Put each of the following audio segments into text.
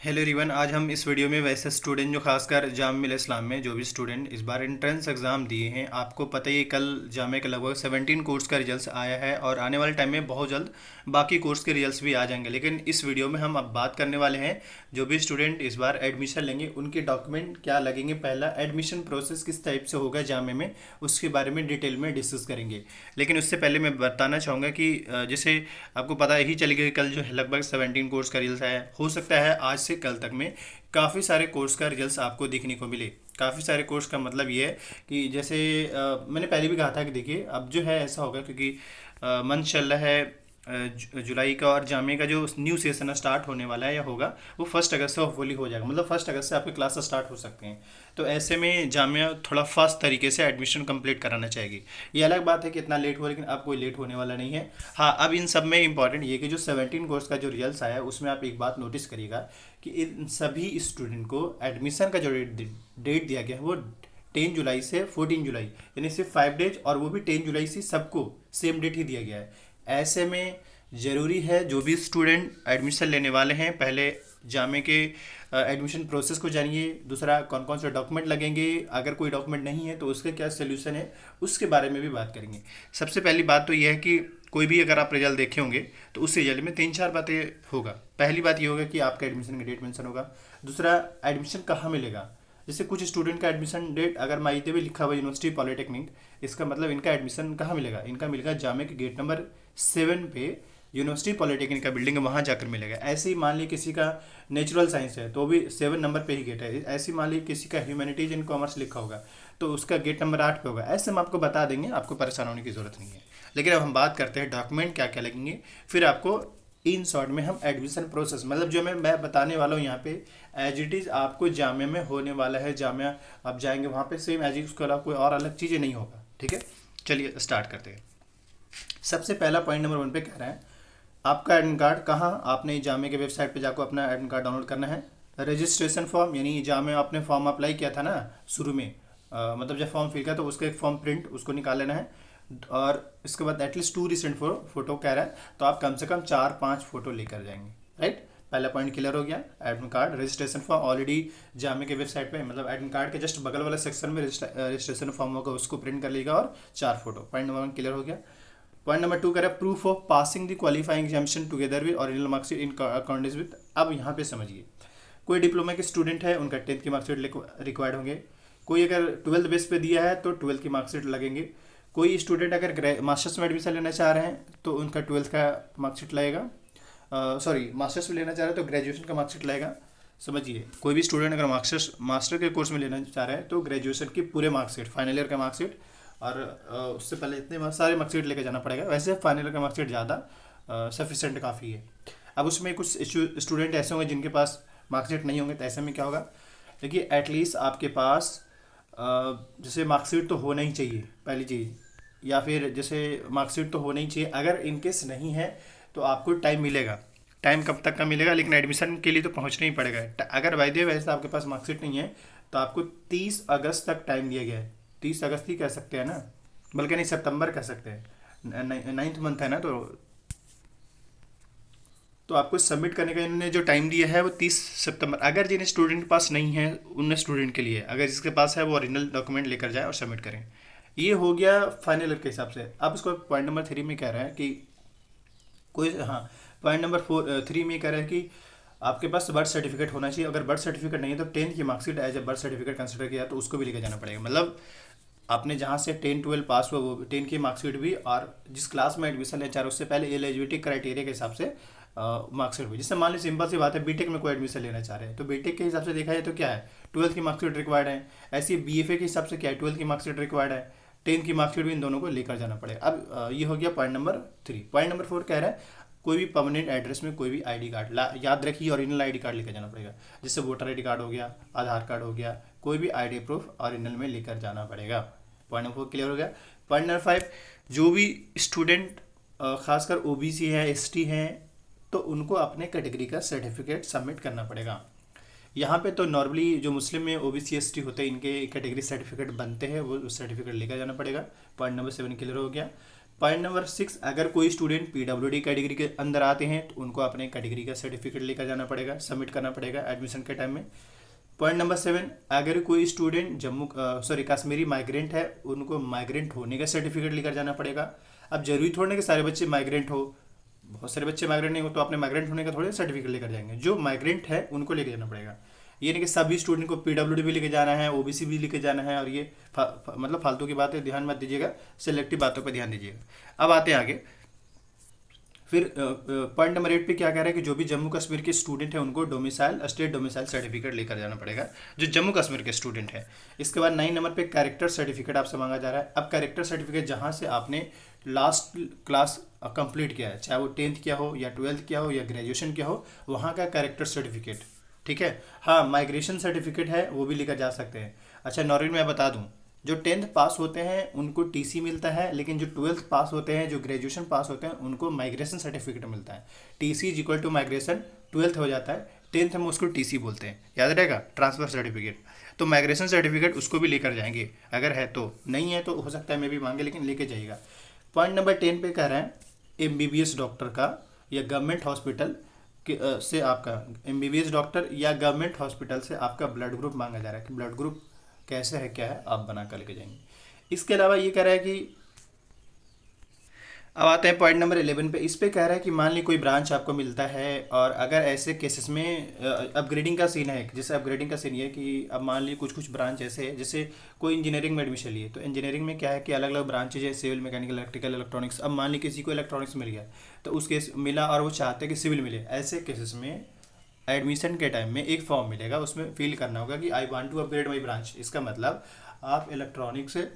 Hello everyone. आज हम इस वीडियो में वैसे स्टूडेंट जो खासकर जामिया इस्लाम में जो भी स्टूडेंट इस बार एंट्रेंस एग्ज़ाम दिए हैं, आपको पता ही है कल जामिया के लगभग 17 कोर्स का रिजल्ट आया है और आने वाले टाइम में बहुत जल्द बाकी कोर्स के रिजल्ट्स भी आ जाएंगे। लेकिन इस वीडियो में हम अब बात करने वाले हैं जो भी स्टूडेंट इस बार एडमिशन लेंगे उनके डॉक्यूमेंट क्या लगेंगे, पहला एडमिशन प्रोसेस किस टाइप से होगा जामिया में, उसके बारे में डिटेल में डिस्कस करेंगे। लेकिन उससे पहले मैं बताना चाहूँगा कि जैसे आपको पता ही चली गई कल जो है लगभग 17 कोर्स का रिजल्ट आया। हो सकता है आज से कल तक में काफ़ी सारे कोर्स का रिजल्ट आपको देखने को मिले। काफ़ी सारे कोर्स का मतलब ये है कि जैसे मैंने पहले भी कहा था कि देखिए अब जो है ऐसा होगा क्योंकि मंथ चल रहा है जुलाई का, और जामिया का जो न्यू सेशन स्टार्ट होने वाला है या होगा वो 1 अगस्त से होपफुली हो जाएगा, मतलब 1 अगस्त से आपके क्लास स्टार्ट हो सकते हैं। तो ऐसे में जामिया थोड़ा फास्ट तरीके से एडमिशन कंप्लीट कराना चाहेगी। ये अलग बात है कि इतना लेट हो, लेकिन अब कोई लेट होने वाला नहीं है। हाँ, अब इन सब में इंपॉर्टेंट ये कि जो 17 कोर्स का जो रिजल्ट आया है उसमें आप एक बात नोटिस करिएगा कि इन सभी स्टूडेंट को एडमिशन का जो डेट दिया गया है वो 10 जुलाई से 14 जुलाई, यानी सिर्फ 5 डेज, और वो भी 10 जुलाई से सबको सेम डेट ही दिया गया है। ऐसे में ज़रूरी है जो भी स्टूडेंट एडमिशन लेने वाले हैं पहले जामे के एडमिशन प्रोसेस को जानिए। दूसरा, कौन कौन से डॉक्यूमेंट लगेंगे, अगर कोई डॉक्यूमेंट नहीं है तो उसका क्या सोल्यूशन है, उसके बारे में भी बात करेंगे। सबसे पहली बात तो यह है कि कोई भी अगर आप रिजल्ट देखे होंगे तो उस रिजल्ट में 3-4 बातें होगा। पहली बात ये होगा कि आपका एडमिशन का डेट मेंशन होगा। दूसरा, एडमिशन कहाँ मिलेगा। जैसे कुछ स्टूडेंट का एडमिशन डेट अगर माइते भी लिखा हुआ यूनिवर्सिटी पॉलिटेक्निक, इसका मतलब इनका एडमिशन कहाँ मिलेगा, इनका मिलेगा जामे के गेट नंबर 7 पे यूनिवर्सिटी पॉलिटेक्निक का बिल्डिंग है, वहाँ जाकर मिलेगा। ऐसे ही मान ली किसी का नेचुरल साइंस है तो भी 7 नंबर पे ही गेट है। ऐसे ही मान ली किसी का ह्यूमैनिटीज एंड कॉमर्स लिखा होगा तो उसका गेट नंबर 8 पे होगा। ऐसे हम आपको बता देंगे, आपको परेशान होने की ज़रूरत नहीं है। लेकिन अब हम बात करते हैं डॉक्यूमेंट क्या क्या लगेंगे, फिर आपको इन शॉर्ट में हम एडमिशन प्रोसेस मतलब जो मैं बताने वाला हूँ यहाँ पे एज इट इज़ आपको जामिया में होने वाला है। जामिया आप जाएंगे वहाँ पे सेम एज उसके अलावा कोई और अलग चीज़ें नहीं होगा। ठीक है, चलिए स्टार्ट करते हैं। सबसे पहला पॉइंट नंबर 1 पे कह रहा है आपका एडमिट कार्ड कहाँ, आपने जामिया के वेबसाइट पे जाकर अपना एडमिट कार्ड डाउनलोड करना है। रजिस्ट्रेशन फॉर्म, यानी जामिया आपने फॉर्म अप्लाई किया था ना शुरू में, मतलब जब फॉर्म फिल किया तो उसका एक फॉर्म प्रिंट उसको निकाल लेना है। और इसके बाद एटलीस्ट 2 रिसेंट फोटो कह रहा है तो आप कम से कम 4-5 फोटो लेकर जाएंगे। राइट, पहला पॉइंट क्लियर हो गया। Admit card, registration form already Jamia के वेबसाइट पे, मतलब एडमिट कार्ड के जस्ट बगल वाले सेक्शन में रजिस्ट्रेशन फॉर्म होगा, उसको प्रिंट कर लीजिएगा और 4 फोटो। पॉइंट नंबर 1 क्लियर हो गया। पॉइंट नंबर 2 कह रहा है proof of passing the qualifying examination together with original marksheet in accordance with. अब यहाँ पे समझिए, कोई डिप्लोमा के स्टूडेंट है उनका 10th की मार्कशीट रिक्वायर्ड होंगे। कोई अगर 12th बेस पे दिया है तो 12th की मार्कशीट लगेंगे। कोई स्टूडेंट अगर मास्टर्स में एडमिशन लेना चाह रहे हैं तो उनका 12th का मार्कशीट लगेगा। सॉरी, मास्टर्स में लेना चाह रहे हैं तो ग्रेजुएशन का मार्कशीट लगेगा। समझिए, कोई भी स्टूडेंट अगर मास्टर के कोर्स में लेना चाह रहे हैं तो ग्रेजुएशन की पूरे मार्कशीट, फाइनल ईयर का मार्कशीट, और उससे पहले इतने सारे मार्कशीट लेके जाना पड़ेगा। वैसे फाइनल ईयर का मार्कशीट ज़्यादा सफिशेंट काफ़ी है। अब उसमें कुछ स्टूडेंट ऐसे होंगे जिनके पास मार्कशीट नहीं होंगे, तो ऐसे में क्या होगा, देखिए एटलीस्ट आपके पास जैसे मार्कशीट तो होना ही चाहिए पहली चीज़, या फिर जैसे मार्कशीट तो होना ही चाहिए। अगर इनकेस नहीं है तो आपको टाइम मिलेगा। टाइम कब तक का मिलेगा, लेकिन एडमिशन के लिए तो पहुंचना ही पड़ेगा। अगर बाय द वे वैसे आपके पास मार्कशीट नहीं है तो आपको 30 अगस्त तक टाइम दिया गया है। 30 अगस्त ही कह सकते हैं ना, बल्कि नहीं, सितंबर कह सकते हैं, 9th मंथ है ना, तो आपको सबमिट करने का इन्होंने जो टाइम दिया है वो 30 सितंबर। अगर जिन स्टूडेंट के पास नहीं है उन स्टूडेंट के लिए, अगर जिसके पास है वो ओरिजिनल डॉक्यूमेंट लेकर जाए और सबमिट करें। ये हो गया फाइनल ईयर के हिसाब से। अब इसको पॉइंट नंबर 3 में कह रहा है कि कोई, हाँ, पॉइंट नंबर 3 में कह रहा है कि आपके पास बर्थ सर्टिफिकेट होना चाहिए। अगर बर्थ सर्टिफिकेट नहीं है तो 10th की marksheet as a birth certificate consider किया तो उसको भी लेकर जाना पड़ेगा। मतलब आपने जहाँ से 10-12 पास हुआ वो 10 की मार्कशीट भी, और जिस क्लास में एडमिशन ले चाह रहे उससे पहले एलिजिबिलिटी क्राइटेरिया के हिसाब से मार्कशीट भी। जिससे मान लीजिए सिंपल सी बात है, बीटेक में कोई एडमिशन लेना चाह रहे हैं तो बीटेक के हिसाब से देखा जाए तो क्या है, 12th की मार्कशीट रिक्वायर्ड है। ऐसे ही बीएफए के हिसाब से क्या है, 12th की मार्कशीट रिक्वायर्ड है, 10th की मार्कशीट भी इन दोनों को लेकर जाना पड़ेगा। अब ये हो गया पॉइंट नंबर 3। पॉइंट नंबर 4 कह रहा है कोई भी परमानेंट एड्रेस में कोई भी आईडी कार्ड, याद रखिए ओरिजिनल आईडी कार्ड लेकर जाना पड़ेगा। जैसे वोटर आईडी कार्ड हो गया, आधार कार्ड हो गया, कोई भी आईडी प्रूफ ओरिजिनल में लेकर जाना पड़ेगा। पॉइंट नंबर 4 क्लियर हो गया। पॉइंट नंबर 5, जो भी स्टूडेंट खासकर ओबीसी है, एसटी हैं, तो उनको अपने कैटेगरी का सर्टिफिकेट सबमिट करना पड़ेगा। यहाँ पे तो नॉर्मली जो मुस्लिम में ओबीसी एसटी होते हैं इनके कैटेगरी सर्टिफिकेट बनते हैं, वो सर्टिफिकेट लेकर जाना पड़ेगा। पॉइंट नंबर 7 क्लियर हो गया। पॉइंट नंबर 6, अगर कोई स्टूडेंट पीडब्ल्यूडी कैटेगरी के अंदर आते हैं तो उनको अपने कैटेगरी का सर्टिफिकेट लेकर जाना पड़ेगा, सबमिट करना पड़ेगा एडमिशन के टाइम में। पॉइंट नंबर 7, अगर कोई स्टूडेंट कश्मीरी माइग्रेंट है, उनको माइग्रेंट होने का सर्टिफिकेट लेकर जाना पड़ेगा। अब जरूरी थोड़ा कि सारे बच्चे माइग्रेंट हो, बहुत सारे बच्चे माइग्रेंट नहीं हो तो अपने माइग्रेंट होने का थोड़े सर्टिफिकेट लेकर जाएंगे। जो माइग्रेंट है उनको लेकर जाना पड़ेगा। ये नहीं कि सभी स्टूडेंट को पीडब्ल्यूडी भी लेके जाना है, ओबीसी भी लेके जाना है, और ये मतलब फालतू की बातें ध्यान मत दीजिएगा, सिलेक्टिव बातों पर ध्यान दीजिएगा। अब आते हैं आगे। फिर पॉइंट नंबर 8 पे क्या कह रहा है कि जो भी जम्मू कश्मीर के स्टूडेंट हैं उनको स्टेट डोमिसाइल सर्टिफिकेट लेकर जाना पड़ेगा, जो जम्मू कश्मीर के स्टूडेंट हैं। इसके बाद 9 नंबर पे कैरेक्टर सर्टिफिकेट आपसे मांगा जा रहा है। अब कैरेक्टर सर्टिफिकेट जहाँ से आपने लास्ट क्लास कंप्लीट किया है, चाहे वो 10th किया हो या 12th किया हो या ग्रेजुएशन किया हो, वहाँ का कैरेक्टर सर्टिफिकेट, ठीक है। हाँ, माइग्रेशन सर्टिफिकेट है वो भी लेकर जा सकते हैं। अच्छा, नॉर्मल मैं बता दूँ, जो 10th पास होते हैं उनको टीसी मिलता है, लेकिन जो 12th पास होते हैं, जो ग्रेजुएशन पास होते हैं, उनको माइग्रेशन सर्टिफिकेट मिलता है। TC is equal to migration, 12th हो जाता है, 10th हम उसको टीसी बोलते हैं, याद रहेगा, ट्रांसफ़र सर्टिफिकेट। तो माइग्रेशन सर्टिफिकेट उसको भी लेकर जाएंगे, अगर है तो, नहीं है तो हो सकता है मैं भी मांगे, लेकिन लेके जाइएगा। पॉइंट नंबर 10 पे कह रहे हैं एमबीबीएस डॉक्टर का या गवर्नमेंट हॉस्पिटल से आपका एमबीबीएस डॉक्टर या गवर्नमेंट हॉस्पिटल से आपका ब्लड ग्रुप मांगा जा रहा है कि ब्लड ग्रुप कैसे है, क्या है, आप बना कर लेके जाएंगे। इसके अलावा ये कह रहा है कि अब आते हैं पॉइंट नंबर 11 पे। इस पे कह रहा है कि मान ली कोई ब्रांच आपको मिलता है, और अगर ऐसे केसेस में अपग्रेडिंग का सीन है, जैसे अपग्रेडिंग का सीन ये है कि अब मान ली कुछ कुछ ब्रांच ऐसे है, जैसे कोई इंजीनियरिंग में एडमिशन लिए, तो इंजीनियरिंग में क्या है कि अलग अलग ब्रांचेज है, सिविल, मैकेनिकल, इलेक्ट्रिकल, इलेक्ट्रॉनिक्स। अब मान ली किसी को इलेक्ट्रॉनिक्स मिल गया, तो उस केस मिला और वो चाहते हैं कि सिविल मिले, ऐसे केसेस में एडमिशन के टाइम में एक फॉर्म मिलेगा, उसमें फिल करना होगा कि I want to upgrade my branch. इसका मतलब आप इलेक्ट्रॉनिक्स से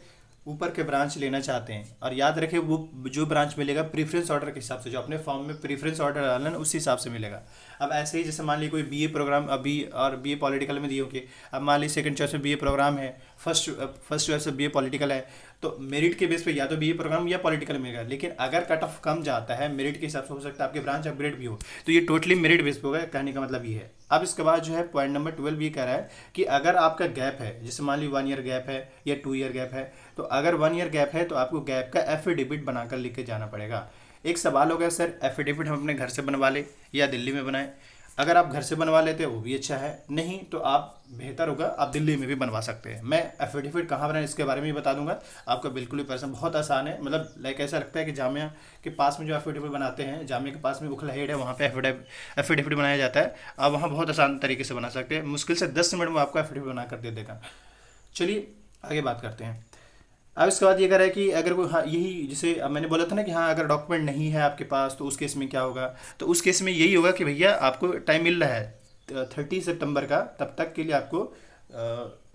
ऊपर के ब्रांच लेना चाहते हैं, और याद रखें वो जो ब्रांच मिलेगा प्रीफरेंस ऑर्डर के हिसाब से, जो अपने फॉर्म में प्रीफरेंस ऑर्डर डालना है उस हिसाब से मिलेगा। अब ऐसे ही जैसे मान ली कोई बीए प्रोग्राम अभी और बीए पॉलिटिकल में दिए होंगे, अब मान ली सेकंड चॉइस में बीए प्रोग्राम है, फर्स्ट चॉइस में बीए पॉलिटिकल है, तो मेरिट के बेस पे या तो बीए प्रोग्राम या पॉलिटिकल मिलेगा। लेकिन अगर कट ऑफ कम जाता है मेरिट के हिसाब से, हो सकता है आपके ब्रांच अपग्रेड भी हो, तो ये टोटली मेरिट बेस पे होगा, कहने का मतलब ये है। अब इसके बाद जो है पॉइंट नंबर 12 ये कह रहा है कि अगर आपका गैप है, जैसे मान ली 1 ईयर गैप है या 2 ईयर गैप है, तो अगर 1 ईयर गैप है तो आपको गैप का एफिडेविट बनाकर लेके जाना पड़ेगा। एक सवाल हो गया, सर एफिडेविट हम अपने घर से बनवा ले या दिल्ली में बनाए? अगर आप घर से बनवा लेते हैं वो भी अच्छा है, नहीं तो आप बेहतर होगा आप दिल्ली में भी बनवा सकते हैं। मैं एफिडेविट कहाँ बनाए इसके बारे में भी बता दूंगा आपका, बिल्कुल भी पर्सन बहुत आसान है। मतलब लाइक ऐसा लगता है कि जामिया के पास में जो एफिडेविट बनाते हैं, जामिया के पास में उखला हेड है, वहाँ पे एफिडेविट बनाया जाता है। आप वहाँ बहुत आसान तरीके से बना सकते हैं, मुश्किल से 10 मिनट में आपको एफिडेविट बना कर दे देगा। चलिए आगे बात करते हैं। अब इसके बाद ये कह रहा है कि अगर कोई, हाँ यही जैसे अब मैंने बोला था ना कि हाँ अगर डॉक्यूमेंट नहीं है आपके पास तो उस केस में क्या होगा, तो उस केस में यही होगा कि भैया आपको टाइम मिल रहा है 30 सितंबर का, तब तक के लिए आपको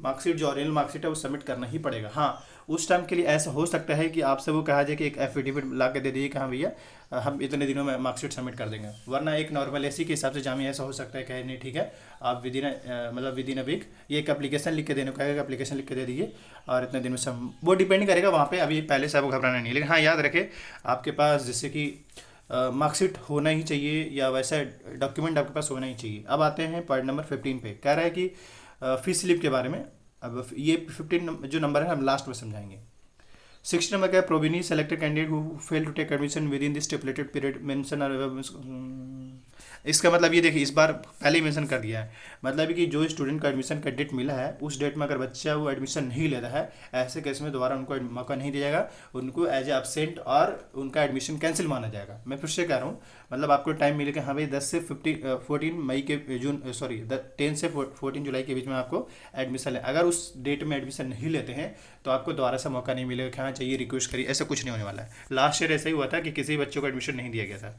मार्कशीट, जो ओरिजिनल मार्कशीट है वो सबमिट करना ही पड़ेगा। हाँ, उस टाइम के लिए ऐसा हो सकता है कि आपसे वो कहा जाए कि एक एफिडेविट ला के दे दीजिए कि हाँ भैया हम इतने दिनों में मार्कशीट सबमिट कर देंगे, वरना एक नॉर्मल एसी के हिसाब से जामिया ऐसा हो सकता है कि नहीं ठीक है आप विदिन अ वीक ये एक एप्लीकेशन लिख के देने को कहेगा, एप्लीकेशन लिख के दे दीजिए और इतने दिन में सब, वो डिपेंड करेगा वहाँ पे। अभी पहले से आपको घबराना नहीं, लेकिन हाँ याद रखें आपके पास जैसे कि मार्कशीट होना ही चाहिए या वैसा डॉक्यूमेंट आपके पास होना ही चाहिए। अब आते हैं पॉइंट नंबर 15 पे, कह रहा है कि फीस स्लिप के बारे में। अब ये 15 जो नंबर है हम लास्ट में समझाएंगे। 16 नंबर का है provisionally selected candidate who fail to take admission within the stipulated period mention. इसका मतलब ये देखिए, इस बार पहले ही मेंशन कर दिया है, मतलब कि जो स्टूडेंट को एडमिशन का डेट मिला है उस डेट में अगर बच्चा वो एडमिशन नहीं लेता है, ऐसे केस में दोबारा उनको मौका नहीं दिया जाएगा, उनको एज ए एब्सेंट और उनका एडमिशन कैंसिल माना जाएगा। मैं फिर से कह रहा हूँ, मतलब आपको टाइम मिलेगा हाँ भाई 10 से 14 मई के 10 से 14 जुलाई के बीच में आपको एडमिशन है। अगर उस डेट में एडमिशन नहीं लेते हैं तो आपको दोबारा से मौका नहीं मिलेगा कि हाँ चाहिए रिक्वेस्ट करिए, ऐसा कुछ नहीं होने वाला है। लास्ट ईयर ऐसा ही हुआ था कि किसी बच्चों को एडमिशन नहीं दिया गया था।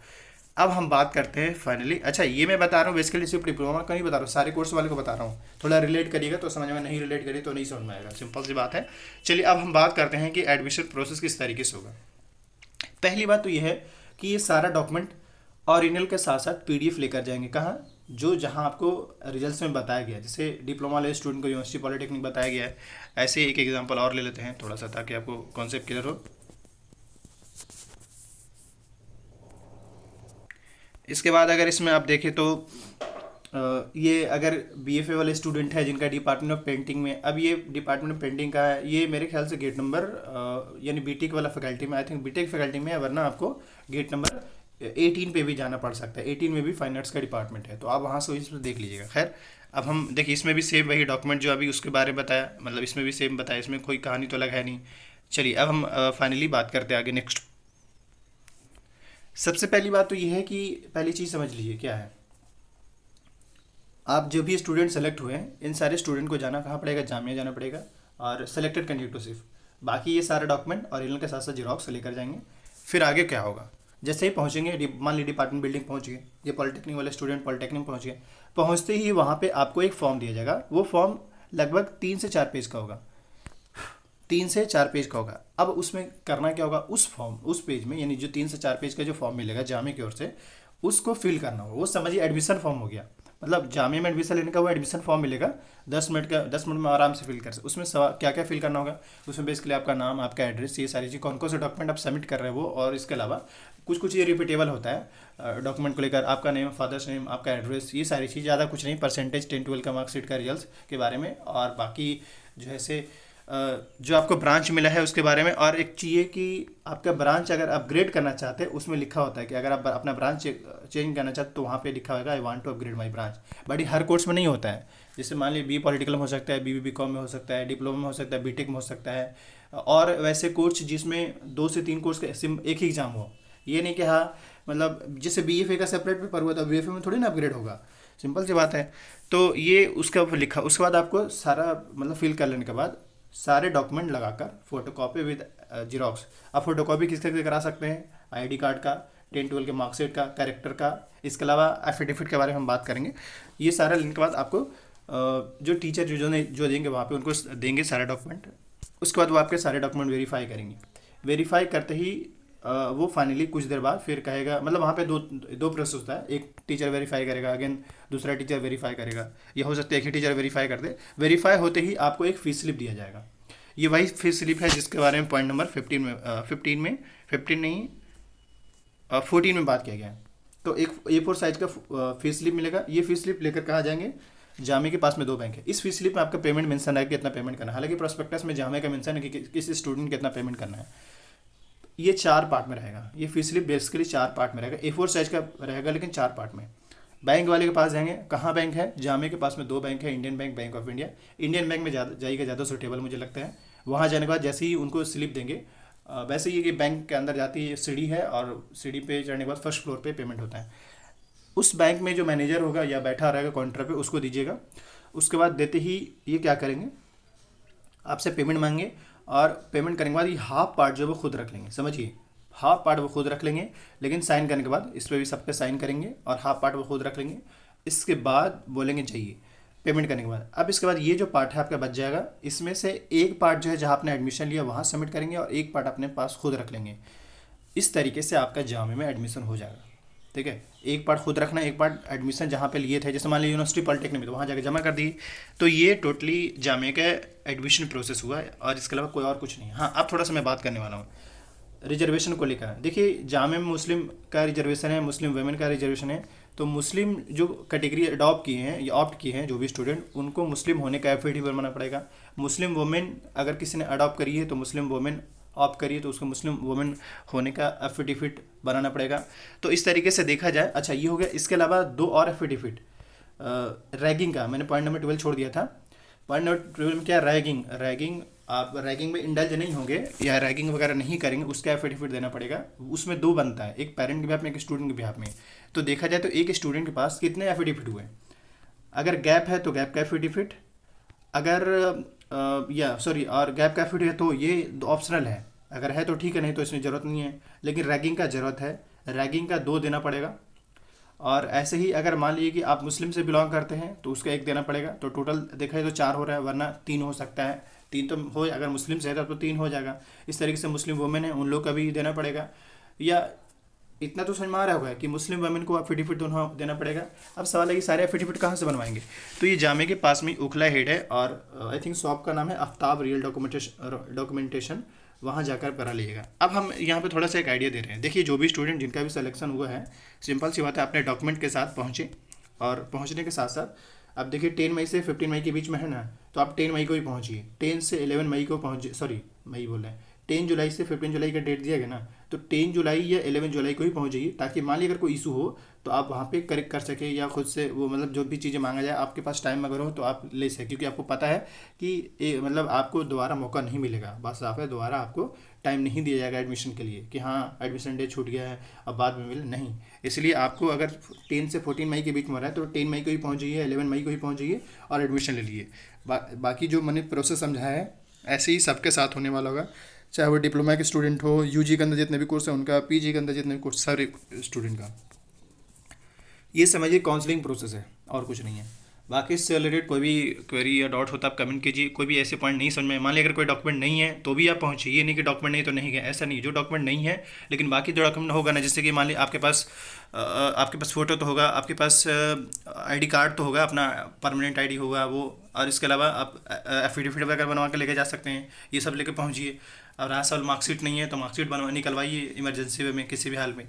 अब हम बात करते हैं फाइनली, अच्छा ये मैं बता रहा हूँ बेसिकली सिर्फ डिप्लोमा का नहीं बता रहा हूँ, सारे कोर्स वाले को बता रहा हूँ, थोड़ा रिलेट करिएगा तो समझ में, नहीं रिलेट करिए तो नहीं समझ में आएगा, सिंपल सी बात है। चलिए अब हम बात करते हैं कि एडमिशन प्रोसेस किस तरीके से होगा। पहली बात तो ये है कि ये सारा डॉक्यूमेंट ओरिजिनल के साथ साथ पीडीएफ लेकर जाएंगे, कहाँ, जो जहाँ आपको रिजल्ट्स में बताया गया है। जैसे डिप्लोमा वाले स्टूडेंट को यूनिवर्सिटी पॉलिटेक्निक बताया गया है, ऐसे एक एग्जाम्पल और ले लेते हैं थोड़ा सा ताकि आपको कॉन्सेप्ट क्लियर हो। इसके बाद अगर इसमें आप देखें तो ये अगर बीएफए वाले स्टूडेंट है जिनका डिपार्टमेंट ऑफ पेंटिंग में, अब ये डिपार्टमेंट ऑफ पेंटिंग का है, ये मेरे ख्याल से गेट नंबर यानी बीटेक वाला फैकल्टी में, आई थिंक बीटेक फैकल्टी में है, वरना आपको गेट नंबर 18 पे भी जाना पड़ सकता है। 18 में भी फाइन आर्ट्स का डिपार्टमेंट है, तो आप वहाँ से इसमें देख लीजिएगा। खैर, अब हम देखिए इसमें भी सेम वही डॉक्यूमेंट जो अभी उसके बारे में बताया, मतलब इसमें भी सेम बताया, इसमें कोई कहानी तो अलग है नहीं। चलिए अब हम फाइनली बात करते हैं आगे नेक्स्ट। सबसे पहली बात तो ये है कि पहली चीज़ समझ लीजिए क्या है। आप जो भी स्टूडेंट सेलेक्ट हुए हैं, इन सारे स्टूडेंट को जाना कहाँ पड़ेगा, जामिया जाना पड़ेगा, और सेलेक्टेड कैंडिडेट को सिर्फ, बाकी ये सारे डॉक्यूमेंट और इनके साथ साथ जीरोक्स लेकर जाएंगे। फिर आगे क्या होगा, जैसे ही पहुँचेंगे, मान लीजिए डिपार्टमेंट बिल्डिंग पहुँच गए, ये पॉलिटेक्निक वाले स्टूडेंट पॉलिटेक्निक पहुँच गए, पहुँचते ही वहाँ पे आपको एक फॉर्म दिया जाएगा। वो फॉर्म लगभग 3 से 4 पेज का होगा, 3 से 4 पेज का होगा। अब उसमें करना क्या होगा, उस फॉर्म, उस पेज में, यानी जो 3 से 4 पेज का जो फॉर्म मिलेगा जामिया की ओर से, उसको फिल करना होगा। वो समझिए एडमिशन फॉर्म हो गया, मतलब जामिया में एडमिशन लेने का वो एडमिशन फॉर्म मिलेगा, 10 मिनट में आराम से फिल कर सकते। उसमें क्या क्या फिल करना होगा, उसमें बेसिकली आपका नाम, आपका एड्रेस, ये सारी चीज़, कौन कौन से डॉक्यूमेंट आप सबमिट कर रहे हो, और इसके अलावा कुछ कुछ ये रिपीटेबल होता है डॉक्यूमेंट को लेकर, आपका नेम, फादर्स नेम, आपका एड्रेस, ये सारी चीज़, ज़्यादा कुछ नहीं, परसेंटेज 10-12 का मार्कशीट का रिजल्ट के बारे में, और बाकी जो है से जो आपको ब्रांच मिला है उसके बारे में। और एक चीज़ है कि आपका ब्रांच अगर अपग्रेड करना चाहते हैं, उसमें लिखा होता है कि अगर आप अपना ब्रांच चेंज करना चाहते तो वहाँ पे लिखा होगा I want to upgrade my branch. But ये हर कोर्स में नहीं होता है। जैसे मान लीजिए बी पॉलिटिकल में हो सकता है, बी कॉम में हो सकता है, डिप्लोमा में हो सकता है, बीटेक में हो सकता है, और वैसे कोर्स जिसमें 2 से 3 कोर्स का एक ही एग्जाम हो। ये नहीं कि हाँ, मतलब जैसे बीएफए का सेपरेट पेपर हुआ था, बीएफए में थोड़ी ना अपग्रेड होगा, सिंपल सी बात है। तो ये उसका ऊपर लिखा, उसके बाद आपको सारा मतलब फिल कर लेने के बाद सारे डॉक्यूमेंट लगाकर फोटोकॉपी विद जीरोक्स, आप फोटोकॉपी किसके करा सकते हैं, आईडी कार्ड का, 10-12 के मार्कशीट का, कैरेक्टर का, इसके अलावा एफिडेविट के बारे में हम बात करेंगे। ये सारा लेने के बाद आपको जो टीचर जो देंगे वहाँ पे उनको देंगे सारे डॉक्यूमेंट। उसके बाद वो आपके सारे डॉक्यूमेंट वेरीफाई करेंगे। वेरीफाई करते ही वो फाइनली कुछ देर बाद फिर कहेगा, मतलब वहाँ पे दो प्रोसेस होता है, एक टीचर वेरीफाई करेगा, अगेन दूसरा टीचर वेरीफाई करेगा, या हो सकता है एक ही टीचर वेरीफाई कर दे। वेरीफाई होते ही आपको एक फीस स्लिप दिया जाएगा। ये वही फीस स्लिप है जिसके बारे में पॉइंट नंबर 14 में बात किया गया है। तो एक A4 साइज का फीस स्लिप मिलेगा। ये फीस स्लिप लेकर कहाँ जाएंगे, जामिया के पास में 2 बैंक है। इस फीस स्लिप में आपका पेमेंट मेंशन है कि कितना पेमेंट करना है, हालांकि प्रोस्पेक्टस में जामिया का मेंशन है कि किस स्टूडेंट कितना पेमेंट करना है। ये 4 पार्ट में रहेगा, ये फीस स्लिप बेसिकली 4 पार्ट में रहेगा, A4 साइज का रहेगा लेकिन 4 पार्ट में। बैंक वाले के पास जाएंगे, कहाँ बैंक है, जामिया के पास में 2 बैंक है, Indian bank, bank of India. Indian bank में जाइएगा ज़्यादा सूटेबल मुझे लगता है। वहाँ जाने के बाद जैसे ही उनको स्लिप देंगे, वैसे ही कि बैंक के अंदर जाती है, सीढ़ी है, और सीढ़ी पे चढ़ने के बाद फर्स्ट फ्लोर पे पेमेंट होता है। उस बैंक में जो मैनेजर होगा या बैठा रहेगा काउंटर पे, उसको दीजिएगा। उसके बाद देते ही ये क्या करेंगे, आपसे पेमेंट मांगे, और पेमेंट करने के बाद ये हाफ पार्ट जो वो खुद रख लेंगे। समझिए, हाफ पार्ट वो खुद रख लेंगे, लेकिन साइन करने के बाद इस पर भी सब पे साइन करेंगे, और हाफ पार्ट वो खुद रख लेंगे। इसके बाद बोलेंगे चाहिए पेमेंट करने के बाद। अब इसके बाद ये जो पार्ट है आपका बच जाएगा। इसमें से एक पार्ट जो है जहाँ आपने एडमिशन लिया वहाँ सबमिट करेंगे, और एक पार्ट अपने पास खुद रख लेंगे। इस तरीके से आपका जामिया में एडमिशन हो जाएगा। ठीक है, एक पार्ट खुद रखना, एक पार्ट एडमिशन जहाँ पे लिए थे, जैसे मान लीजिए यूनिवर्सिटी पॉलिटेक्निक में, तो वहाँ जाकर जमा कर दिए। तो ये टोटली जामिया का एडमिशन प्रोसेस हुआ है, और इसके अलावा कोई और कुछ नहीं। हाँ, अब थोड़ा सा मैं बात करने वाला हूँ रिजर्वेशन को लेकर। देखिए, जामिया में मुस्लिम का रिजर्वेशन है, मुस्लिम वुमेन का रिजर्वेशन है। तो मुस्लिम जो कैटेगरी अडॉप्ट किए हैं या ऑप्ट किए हैं जो भी स्टूडेंट, उनको मुस्लिम होने का एफिडेविट बनाना पड़ेगा। मुस्लिम वुमेन अगर किसी ने अडॉप्ट करी है, तो मुस्लिम वुमेन ऑप्ट करिए तो उसको मुस्लिम वुमेन होने का एफिडेविट बनाना पड़ेगा। तो इस तरीके से देखा जाए। अच्छा, ये हो गया। इसके अलावा 2 और एफिडेविट रैगिंग का, मैंने पॉइंट नंबर 12 छोड़ दिया था। पॉइंट नंबर 12 में क्या, रैगिंग आप रैगिंग में इंडल्ज नहीं होंगे या रैगिंग वगैरह नहीं करेंगे, उसका एफिडेविट देना पड़ेगा। उसमें 2 बनता है, एक पेरेंट के बिहाफ में, एक स्टूडेंट के बिहाफ में। तो देखा जाए तो एक स्टूडेंट के पास कितने एफिडेविट हुए, अगर गैप है तो गैप का एफिडेविट, अगर और गैप का एफिडेविट है तो ये ऑप्शनल है, अगर है तो ठीक है, नहीं तो इसमें ज़रूरत नहीं है। लेकिन रैगिंग का ज़रूरत है, रैगिंग का 2 देना पड़ेगा। और ऐसे ही अगर मान लीजिए कि आप मुस्लिम से बिलोंग करते हैं तो उसका 1 देना पड़ेगा। तो टोटल देखा जाए तो 4 हो रहा है, वरना 3 हो सकता है। 3 तो हो, अगर मुस्लिम से है तो 3 हो जाएगा। इस तरीके से मुस्लिम वुमेन है, उन लोग का भी देना पड़ेगा। या इतना तो समझ में आ रहा होगा कि मुस्लिम वुमेन को एफिडेविट दोनों देना पड़ेगा। अब सवाल है कि सारे एफिडेविट कहाँ से बनवाएंगे। तो ये जामिया के पास में उखला हेड है, और आई थिंक शॉप का नाम है आफ्ताब रियल डॉक्यूमेंटेशन, वहाँ जाकर करा लीजिएगा। अब हम यहाँ पे थोड़ा सा एक आइडिया दे रहे हैं। देखिए, जो भी स्टूडेंट जिनका भी सिलेक्शन हुआ है, सिंपल सी बात है, अपने डॉक्यूमेंट के साथ पहुँचे और पहुंचने के साथ साथ अब देखिए 10 मई से 15 मई के बीच में है ना, तो आप 10 मई को ही पहुंचिए। 10 से 11 मई को पहुंचे, सॉरी मई बोल रहे हैं, 10 जुलाई से 15 जुलाई का डेट दिया गया ना, तो 10 जुलाई या 11 जुलाई को ही पहुंच जाइए, ताकि मान ली अगर कोई इशू हो तो आप वहाँ पे करेक्ट कर सके, या खुद से वो मतलब जो भी चीज़ें मांगा जाए आपके पास टाइम अगर हो तो आप ले सकें, क्योंकि आपको पता है कि मतलब आपको दोबारा मौका नहीं मिलेगा, बात साफ है, दोबारा आपको टाइम नहीं दिया जाएगा एडमिशन के लिए कि हाँ एडमिशन डे छूट गया है अब बाद में मिले, नहीं। इसलिए आपको अगर 10 से 14 मई के बीच में हो रहा है तो 10 मई को ही पहुँच जाइए, 11 मई को ही पहुँच जाइए और एडमिशन ले लीजिए। बाकी जो मैंने प्रोसेस समझाया है ऐसे ही सबके साथ होने वाला होगा, चाहे वो डिप्लोमा के स्टूडेंट हो, यूजी के अंदर जितने भी कोर्स है उनका, पीजी के अंदर जितने भी कोर्स, सारे स्टूडेंट का ये समझिए काउंसलिंग प्रोसेस है और कुछ नहीं है। बाकी इससे रिलेटेड कोई भी क्वेरी या डाउट होता है आप कमेंट कीजिए। कोई भी ऐसे पॉइंट नहीं समझ में, मान ली अगर कोई डॉक्यूमेंट नहीं है तो भी आप पहुंचिए, ये नहीं कि डॉक्यूमेंट नहीं तो नहीं गए, ऐसा नहीं। जो डॉक्यूमेंट नहीं है लेकिन बाकी जो डॉक्यूमेंट होगा ना, जैसे कि मान ली आपके पास फ़ोटो तो होगा, आपके पास आईडी कार्ड तो होगा, अपना परमानेंट आईडी होगा वो, और इसके अलावा आप एफिडेविट वगैरह बनवा के लेके जा सकते हैं, ये सब लेके पहुंचिए। और रहा सवाल मार्कशीट नहीं है तो मार्कशीट बनवा निकलवाइए इमरजेंसी में किसी भी हाल में,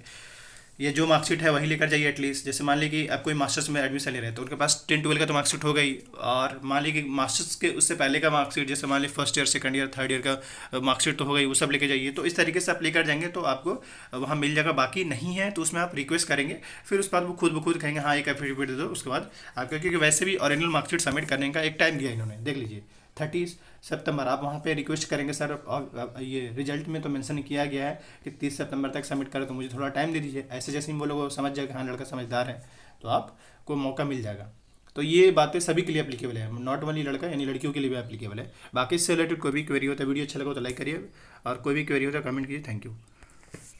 ये जो मार्कशीट है वही लेकर जाइए एटलीस्ट। जैसे मान ली कि आप कोई मास्टर्स में एडमिशन ले रहे हैं तो उनके पास 10-12 का तो मार्कशीट हो गई, और मान ली कि मास्टर्स के उससे पहले का मार्कशीट, जैसे मान ली first year, second year, third year का मार्कशीट तो हो गई, वो सब लेके जाइए। तो इस तरीके से आप लेकर जाएंगे तो आपको वहाँ मिल जाएगा। बाकी नहीं है तो उसमें आप रिक्वेस्ट करेंगे, फिर उसके बाद वो खुद ब खुद कहेंगे हाँ एक एफिडेविट दे दो, उसके बाद आपका, क्योंकि वैसे भी ओरिजिनल मार्कशीट सबमिट करने का एक टाइम दिया इन्होंने, देख लीजिए 30 सितंबर। आप वहाँ पे रिक्वेस्ट करेंगे सर, और ये रिजल्ट में तो मेंशन किया गया है कि 30 सितंबर तक सबमिट करें, तो मुझे थोड़ा टाइम दे दीजिए। ऐसे जैसे ही वो लोग समझ जाएगा हाँ लड़का समझदार है तो आपको मौका मिल जाएगा। तो ये बातें सभी के लिए एप्लीकेबल है, नॉट ओनली लड़का यानी लड़कियों के लिए भी एप्लीकेबल है। बाकी इससे रिलेटेड कोई भी क्वेरी हो तो वीडियो अच्छा लगा तो लाइक करिए, और कोई भी क्वेरी हो तो कमेंट कीजिए। Thank you.